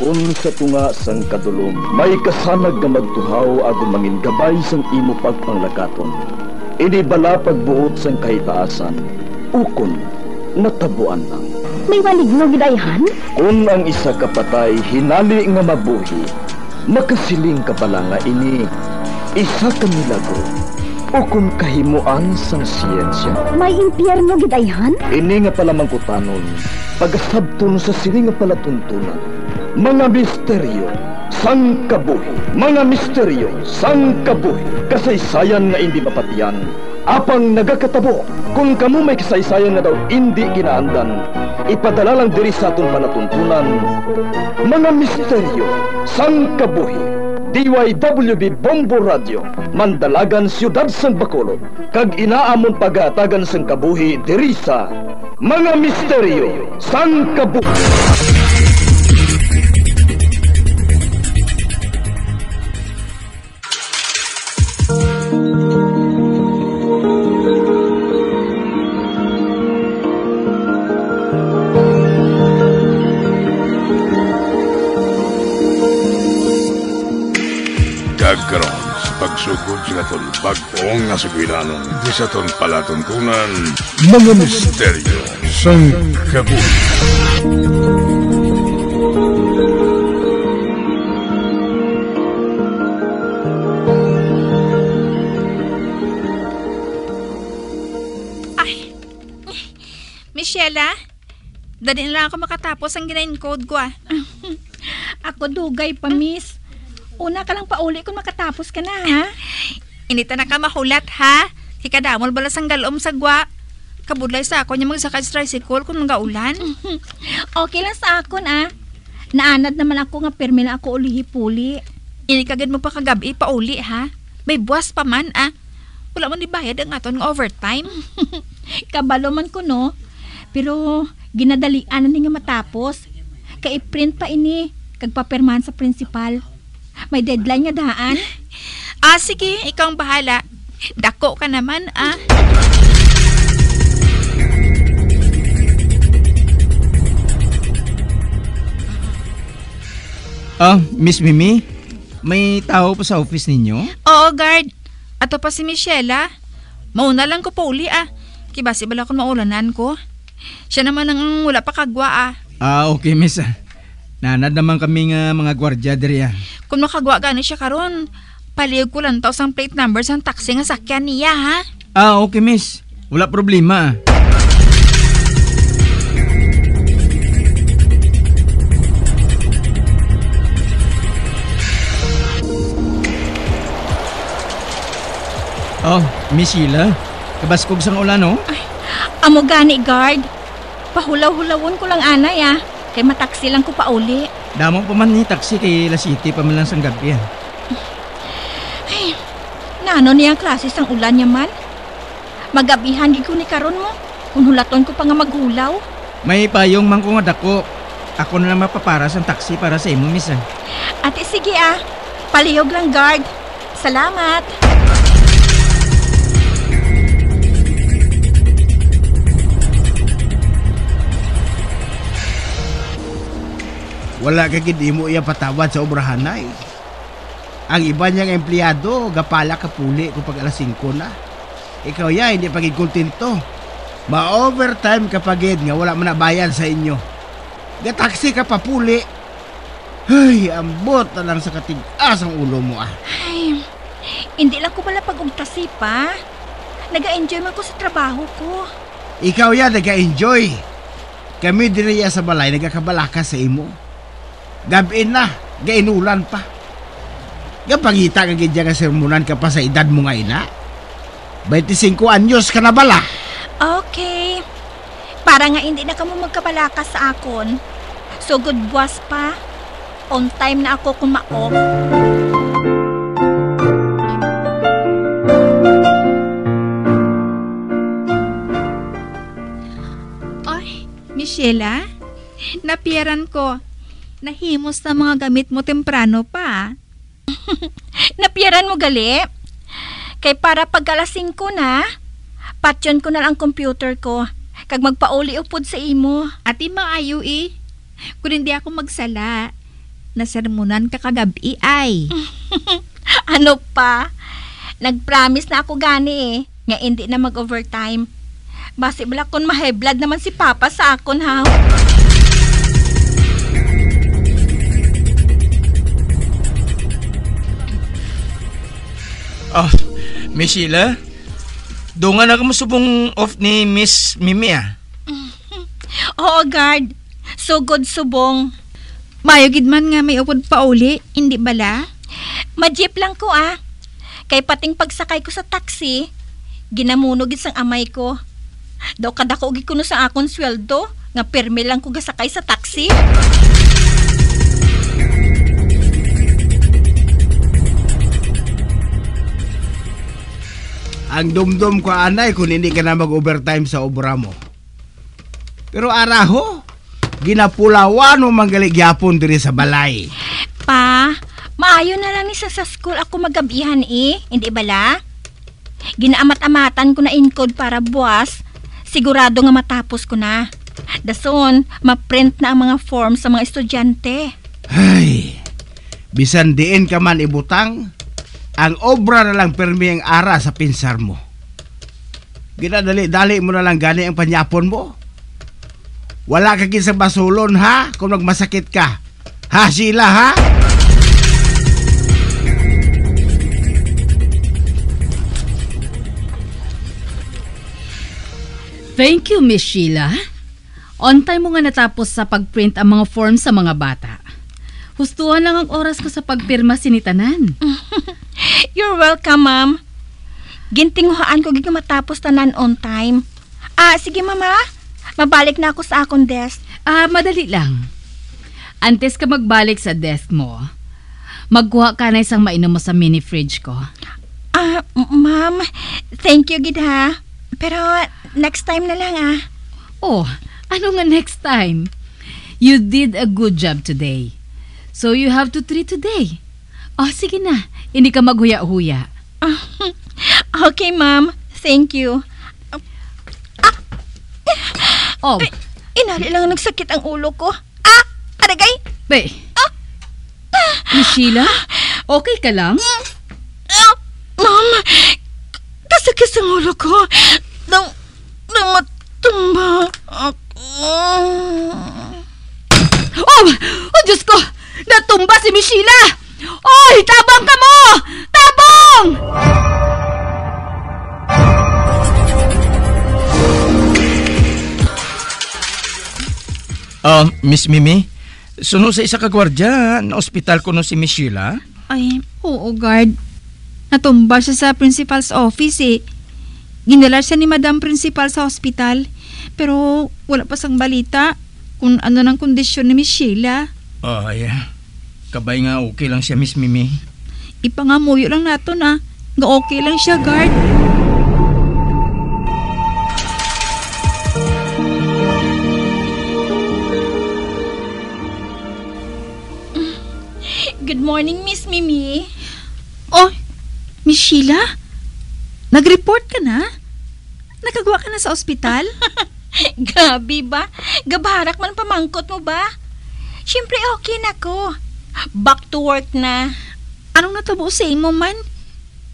Kung sa tunga sang kadulom, may kasanag nga magtuhaw agon mangin gabay sang imo pagpanglakaton. Ini bala pagbuot sang kahitaasan, ukon natabuan lang. May maligno gidayhan? Kung ang isa kapatay hinali nga mabuhi, makasiling ka pala nga ini isa ka milagro o kung kahimuan sang siyensya. May impyerno gidayhan? Ini nga pala mangkutanon, pagasabton sa sini nga pala tuntunan. Mga misteryo sang kabuhi, mga misteryo sang kabuhi, kasaysayan nga hindi mapatiyan, apang nagakatabo. Kung kamo may kasaysayan nga daw hindi ginaandan, ipadala lang diri sa atong palatuntunan. Mga misteryo sang kabuhi, DYWB Bombo Radio, Mandalagan, Siyudad San Bacolod, kag inaamon pagatagan sang kabuhi diri sa Mga Misteryo sang Kabuhi. Karon sa pagsugod sa aton bag-ong nga sugilanon di sa aton palatuntunan, Mga Misteryo sang Kabuhi. Ay, Michelle, dali na lang ako makatapos ang gina-encode ko Ako dugay pa, miss. Una ka lang pauli kung makatapos ka na, ha? Inita na ka mahulat, ha? Hikadamol balas ang galom sa gwa. Kabudlay sa ako niya magsakay sa tricycle kung magaulan. Okay lang sa akon, Naanad naman ako nga permi na ako ulihi-puli. Inikagad mo pa kagabi pauli, ha? May buwas pa man, Wala man ibayad ang aton nga overtime. Kabalo man ko, no? Pero ginadalian na ni nga matapos. Ka-print pa ini, kagpapermahan sa principal. May deadline nga daan. Sige, ikaw ang bahala. Dako ka naman, Miss Mimi, may tao pa sa office ninyo? Oo, guard. Ato pa si Michelle, Mauna lang ko pa uli, Kibasi bala kung maulanan ko. Siya naman ang wala pa kagwa, Okay, miss. Nanad naman kami nga mga gwardya diri. Kung makagwa gani siya karon, palihog ko lang taos ang plate number sa taxi nga sakyan niya, ha? Okay, miss. Wala problema. Miss Sheila, kabaskog sang ulan, no? Ay, amo gani, guard. Pahulaw-hulawon ko lang, anay, Kay mataksi lang ko pa uli. Damo pa man ni taxi kay La City pa man lang sang gabi. Ay, naano niyang klase sang ulan niya man? Magabihan gid ko ni karon mo. Kung hulaton ko pa nga maghulaw. May payong man ko nga dako. Ako na lang mapapara sang taxi para sa imo, miss. Ate, sige Palihog lang, guard. Salamat. Wala ka gindi mo iya patawad sa obrahan na Ang iba niyang empleyado, gapala ka puli kung pag alas 5 na. Ikaw hindi pagig kontento. Ma-overtime ka pagid nga wala man nabayan sa inyo. Gataksi ka pa puli. Ay, ambot na lang sa katigas ang ulo mo Ay, hindi lang ko pala pag-ugtasi pa. Naga-enjoy man ko sa trabaho ko. Ikaw naga-enjoy. Kami diriya sa balay nagakabalaka sa imo. Gabi na, gainulan pa. Gapangita ka gidya nga sermonan ka pa sa edad mo nga ina. 25 anyos ka na bala. Okay. Para nga hindi na kamo magkabalakas sa akon. So good buwas pa. On time na ako kumaof. Ay, Michelle, napiyaran ko. Nahimos na mga gamit mo temprano pa. Napiyaran mo gali? Kay para pag alas 5 na, patyon ko na lang ang computer ko. Kag magpauli upod sa imo. Ati maayo Kung hindi ako magsala, nasermonan ka kagabi ay. Ano pa? Nag-promise na ako gani nga hindi na mag-overtime. Basi bala kung ma-high blood naman si Papa sa akon ha. Miss Sheila, doon nga na kamusubong off ni Miss Mimi Oo, guard. Sugod subong. Mayo gid man nga may upod pa uli, hindi bala? Majip lang ko Kay pating pagsakay ko sa taxi, ginamuno gid sang amay ko. Daw kadako gid kuno sa akon sweldo, nga permi lang ko gasakay sa taxi. Ang dumdum ko anay kung hindi ka na mag-overtime sa obra mo. Pero araho, ginapulawan mo manggaligyapon diri sa balay. Pa, maayo na lang ni sa school ako magabihan hindi bala? Ginaamat-amatan ko na in-code para buwas, sigurado nga matapos ko na. Dason, ma-print na ang mga forms sa mga estudyante. Ay, bisan diin ka man ibutang, ang obra na lang permi ang ara sa pinsar mo. Ginadali-dali mo na lang gani ang panyapon mo. Wala ka sa basulon ha kung nagmasakit ka. Ha Sheila ha? Thank you, Miss Sheila. On time mo nga natapos sa pagprint ang mga forms sa mga bata. Hustuhan lang ang oras ko sa pagpirma sinitanan. You're welcome, ma'am. Gintinghuhaan ko gigi matapos tanan on time. Sige mama. Mabalik na ako sa akong desk. Madali lang. Antes ka magbalik sa desk mo, magkuha ka na isang mainom mo sa mini fridge ko. Ma'am, thank you gid ha. Pero next time na lang Oh, ano nga next time? You did a good job today. So you have to treat today. Sige na. Hindi ka maghuya-huya. Okay, ma'am. Thank you. Inali lang nagsakit ang ulo ko. Aragay! Be, Miss Sheila, okay ka lang? Ma'am, kasakit ang ulo ko. Matumba ako. Oh, Diyos ko! Natumba si Miss Sheila! Oy, tabang ka mo! Tabang! Miss Mimi, suno sa isa ka gwardya na ospital ko no si Miss Sheila. Ay, oo, guard. Natumba siya sa principal's office Ginala siya ni Madam Principal sa hospital. Pero wala pa sang balita kung ano ng kondisyon ni Miss Sheila. Kabay nga okay lang siya, Miss Mimi. Ipangamuyo lang nato na nga okay lang siya, guard. Good morning, Miss Mimi. Oh, Miss Sheila? Nag-report ka na? Nakagawa ka na sa ospital? Gabi ba? Gabarak man pamangkot mo ba? Siyempre okay na ko. Back to work na. Anong natabo sa imo man?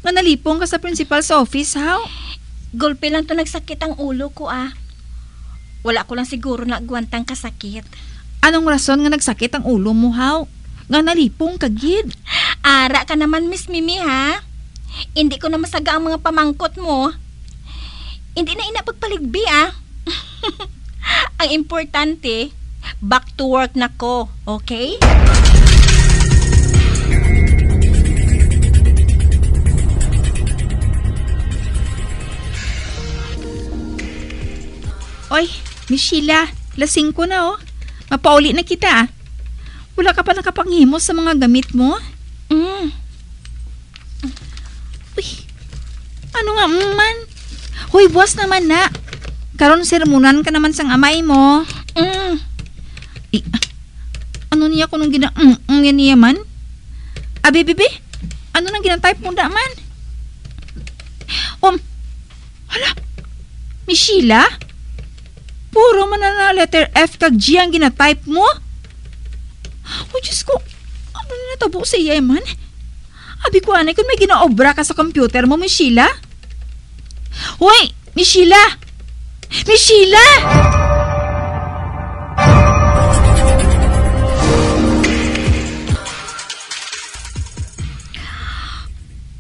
Nga nalipong ka sa principal's office, how? Golpe lang to nagsakit ang ulo ko Wala ko lang siguro nagwantang kasakit. Anong rason nga nagsakit ang ulo mo, how? Nga nalipong ka, gid. Ara ka naman, Miss Mimi, ha? Hindi ko na masaga ang mga pamangkot mo. Hindi na inapagpaligbi, Ang importante, back to work na ko, okay? Oy, Miss Sheila, lasing ko na, Mapauli na kita, Wala ka pa nakapanghimos sa mga gamit mo? Uy, ano nga man? Hoy, boss naman na. Karon sermonan ka naman sang amay mo. Ano niya kung nung yan niya man? Bebe, ano nang ginatype mo da man? Hala, Miss Sheila? Puro man na letter F kag G ang ginatype mo? Oh, Diyos ko, natabo siya man. Abi ko anay kung may ginaobra ka sa computer mo, Miss Sheila. Hoy, Miss Sheila! Miss Sheila!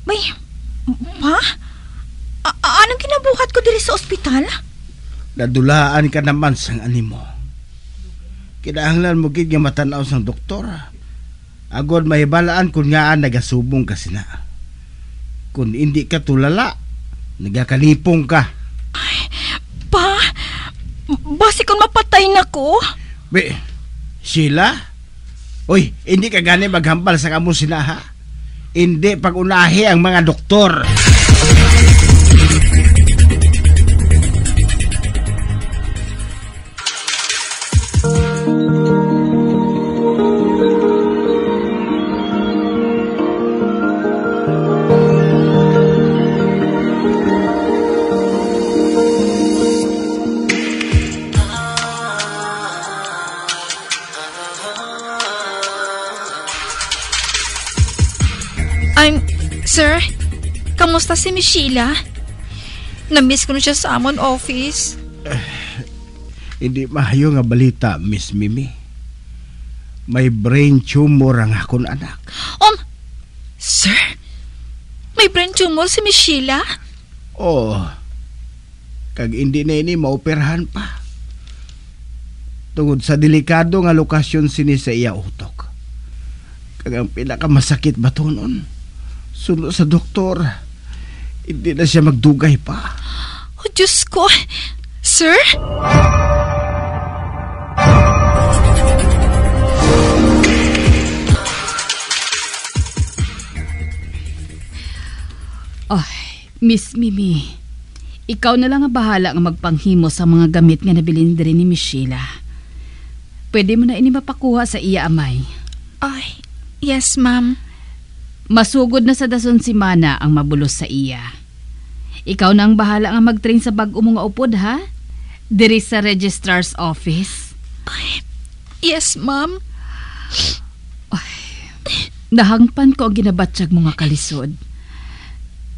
May, pa? Anong kinabuhat ko diri sa ospital? Nadulaan ka naman sang animo. Kinahanglan mo gid nga matanaw sang doktor. Agod mahibalaan kung nga nagasubong ka sina. Kung hindi ka tulala, nagakalipong ka. Ay, pa, basi kung mapatay na ko. Be, Sheila? Uy, hindi ka gani maghambal sa kamo sina ha? Hindi pag-unahi ang mga doktor. Sir, kamusta si Miss Sheila? Na-miss ko na siya sa amon office. Hindi mahayo nga balita, Miss Mimi. May brain tumor ang akong anak. Sir? May brain tumor si Miss Sheila? Oo. Kag hindi na ini maoperahan pa. Tungod sa delikado nga lokasyon sini sa iya utok. Kag ang pinakamasakit ba to nun? Sunod sa doktor, hindi na siya magdugay pa. Oh, Diyos ko. Sir? Miss Mimi, ikaw na lang ang bahala nga magpanghimo sa mga gamit nga nabilin diri ni Miss Sheila. Pwede mo na ini mapakuha sa iya amay. Ay, yes, ma'am. Masugod na sa dason si Mana ang mabulos sa iya. Ikaw na ang bahala nga mag-train sa bag-o mo nga upod, ha? Diri sa registrar's office. Ay, yes, ma'am. Nahangpan ko ang ginabatsyag mo nga kalisod.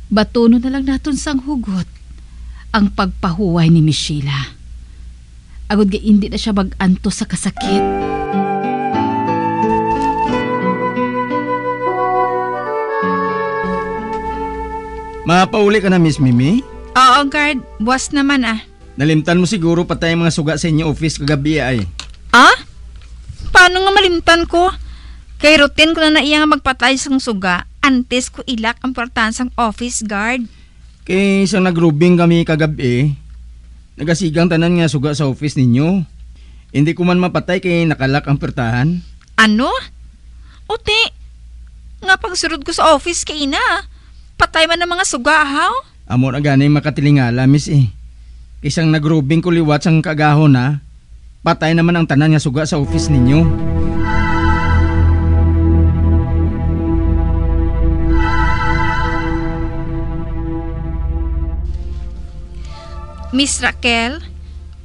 Batuno na lang naton sang hugot ang pagpahuway ni Miss Sheila. Agod ga hindi na siya mag-anto sa kasakit. Mapauli ka na, Miss Mimi? Oo, guard. Buwas naman Nalimtan mo siguro patay mga suga sa inyo office kagabi ay. Paano nga malimtan ko? Kay routine ko na iya nga magpatay sang suga antes ko ilak ang portansang office guard. Kay isang nagrubing kami kagabi, nagasigang tanan nga suga sa office ninyo. Hindi ko man mapatay kay nakalak ang pertahan. Ano? Uti, nga pagsurod ko sa office kay ina. Patay man ng mga suga, haw? Amo na ganay makatilingala, miss eh. Isang nagrubing kuliwat sang kagahon na, patay naman ang tanan nga suga sa office ninyo. Miss Raquel,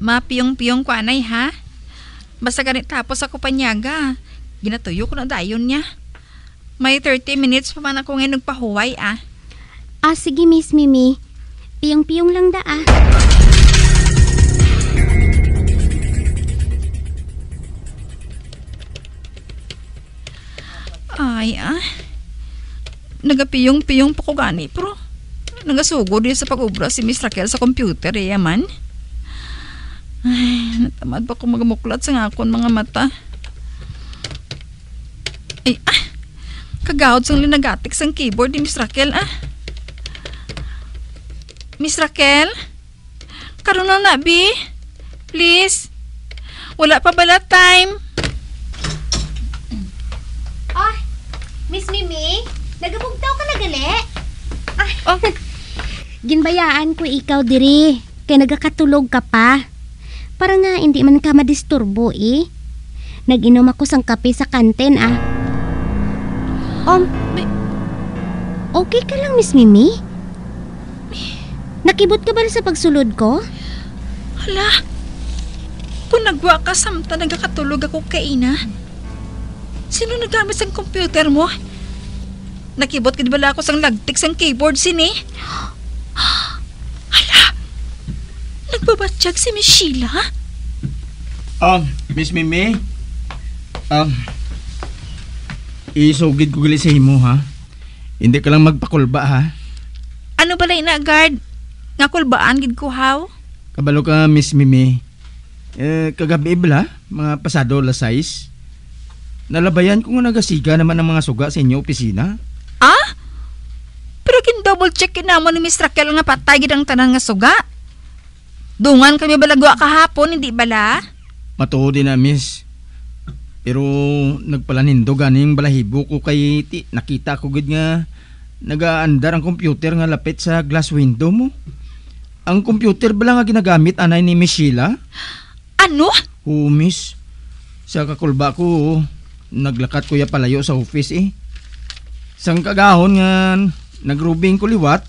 mapiyong-piyong ko anay, ha? Basta ganit tapos ako panyaga. Ginatuyo ko na dayon niya. May 30 minutes pa man ako ngayon nagpahuway, sige, Miss Mimi. Piyong-piyong lang da, Ay, nagapiyong-piyong pa ko gani, pero nagasugod din sa pag-ubra si Miss Raquel sa computer, man. Ay, natamad pa ko magamuklat sa ngakon mga mata. Ay, kagahod sang linagatik sang keyboard ni Miss Raquel, Miss Raquel? Karon na, Bi? Please? Wala pa bala time? Miss Mimi? Nagabugtaw ka na gali? Ginbayaan ko ikaw diri. Kaya nagakatulog ka pa. Para nga hindi man ka madisturbo, Nag-inom ako sang kape sa kantin, okay ka lang, Miss Mimi? Nakibot ka ba sa pagsulod ko? Hala, kung nagwa ka samta nagakatulog ako kay ina. Sino nagamit sang computer mo? Nakibot ka bala ako sang lagtik sang keyboard sini. Hala! Nagbabatsyag si Miss Sheila? Miss Mimi? Isugid ko gali sa imo, ha? Hindi ka lang magpakulba, ha? Ano balay na, guard? Nga kulbaan gid ko, how? Kabalo ka, Miss Mimi. Kagabi bala, mga pasado alas 6. Nalabayan ko nga nagasiga naman ang mga suga sa inyo opisina. Ah? Pero kin-double check kinamo ni Miss Raquel nga patay gid ang tanan nga suga. Dungan kami balagwa kahapon, hindi bala? Matuod din na, Miss. Pero nagpalanindo ganing balahibo ko kay nakita ko gid nga nagaandar ang computer nga lapit sa glass window mo. Ang computer bala nga ginagamit anay ni Miss Sheila? Ano? Oo, Miss. Sa kakulba ko, naglakat ko ya palayo sa office eh. Sang kagahon nga nagrubing ko liwat,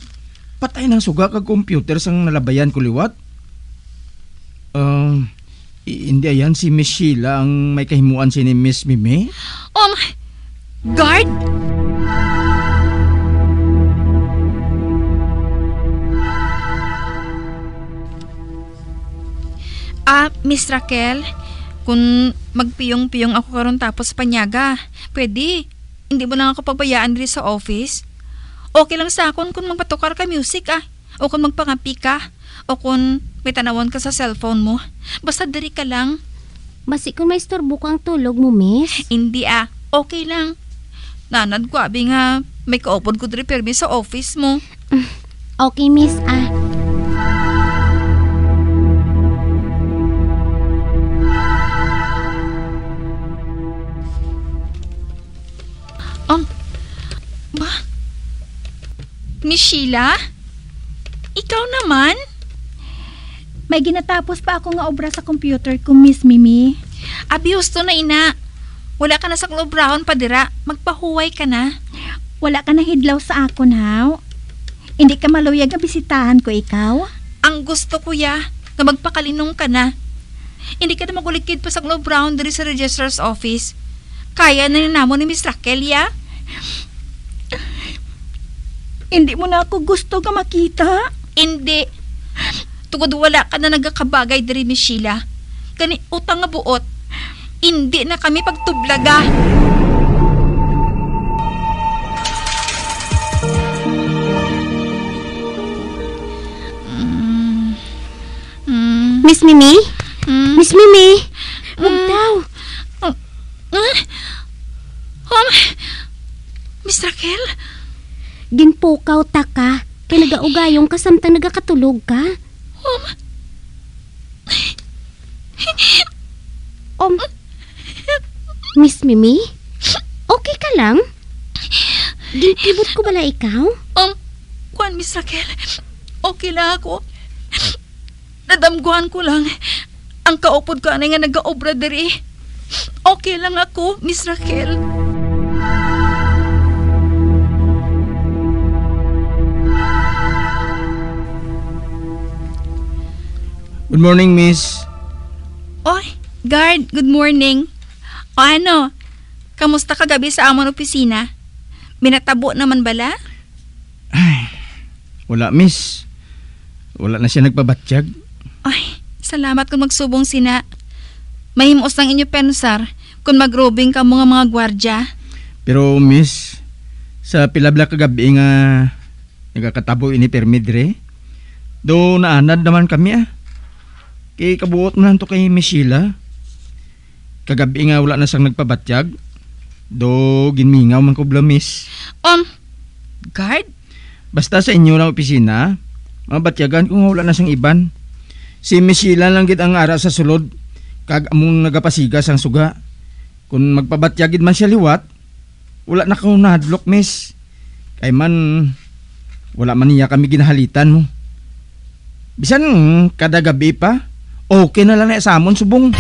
patay ng suga kag computer sang nalabayan ko liwat. Hindi ayan si Miss Sheila ang may kahimuan si ni Miss Mimi? Guard? Miss Raquel, kung magpiyong-piyong ako karon tapos panyaga, pwede. Hindi mo lang ako pabayaan diri sa office. Okay lang sa akon kung magpatukar ka music o kung magpangapi ka, o kung may tanawon ka sa cellphone mo. Basta diri ka lang. Basi kung may istorbo ko ang tulog mo, miss. Hindi okay lang. Nanad ko abi nga may kaupod ko diri permi sa office mo. Okay, miss, Miss Sheila? Ikaw naman? May ginatapos pa ako nga obra sa computer ko, Miss Mimi. Abi, husto na ina. Wala ka na sa klobrahon pa dira. Magpahuway ka na. Wala ka na hidlaw sa akon, haw. Hindi ka maluyag nga bisitahan ko ikaw. Ang gusto ko ya, na magpakalinong ka na. Hindi ka na magulikid pa sa klobrahon diri sa registrar's office. Kaya na ninamo ni Miss Raquel ya. Hindi mo na ako gusto nga makita. Hindi. Tugod wala ka na nagakabagay diri, Miss Sheila. Kani utang nga buot. Hindi na kami pagtublaga. Miss Mimi? Miss Mimi? Huwag daw. Miss Raquel? Ginpukaw ta ka. Kay nagaugayong ka samtang nagakatulog ka. Miss Mimi? Okay ka lang? Gintibot ko bala ikaw? Kuan, Miss Raquel. Okay lang ako. Nadamguhan ko lang. Ang kaupod ko anay nga nag-aobra diri. Okay lang ako, Miss Raquel. Good morning, Miss. Oy, guard, good morning. O ano, kamusta kagabi sa amon opisina? Minatabo naman bala? Ay, wala, Miss. Wala na siya nagpabatsyag. Ay, salamat kung magsubong sina. Mahimos lang inyo pensar kung magrobing ka mga gwardya. Pero, Miss, sa pilabla kagabi nga nagakatabo ini permidre, do naanad naman kami Kay kabuot mo lang to kay Miss Sheila. Kagabi nga wala na siyang nagpabatsyag. Do ginmingaw man ko bla, Miss. Guard? Basta sa inyo lang opisina, mabatyagan kung wala na siyang iban. Si Miss Sheila lang gid ang ara sa sulod. Kag among nagapasiga sang suga. Kung magpabatyagid man siya liwat, wala na ko nahadlok, Miss. Kay man wala man niya kami ginahalitan mo. Bisan kada gabi pa, okay na lang na sa amon subong.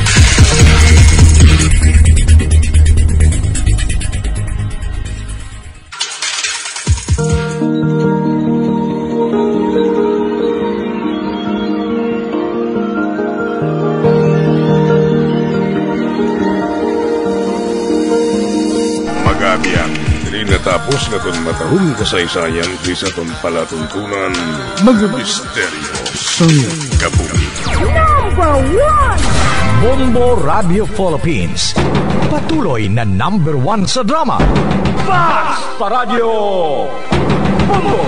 pag-aabiyang. Dili natapos na ton matahong kasaysayan di sa ton palatuntunan. Mga misteryo sa kabuhi. Bombo Radio Philippines. Patuloy na #1 sa drama. Basta Radio Bombo!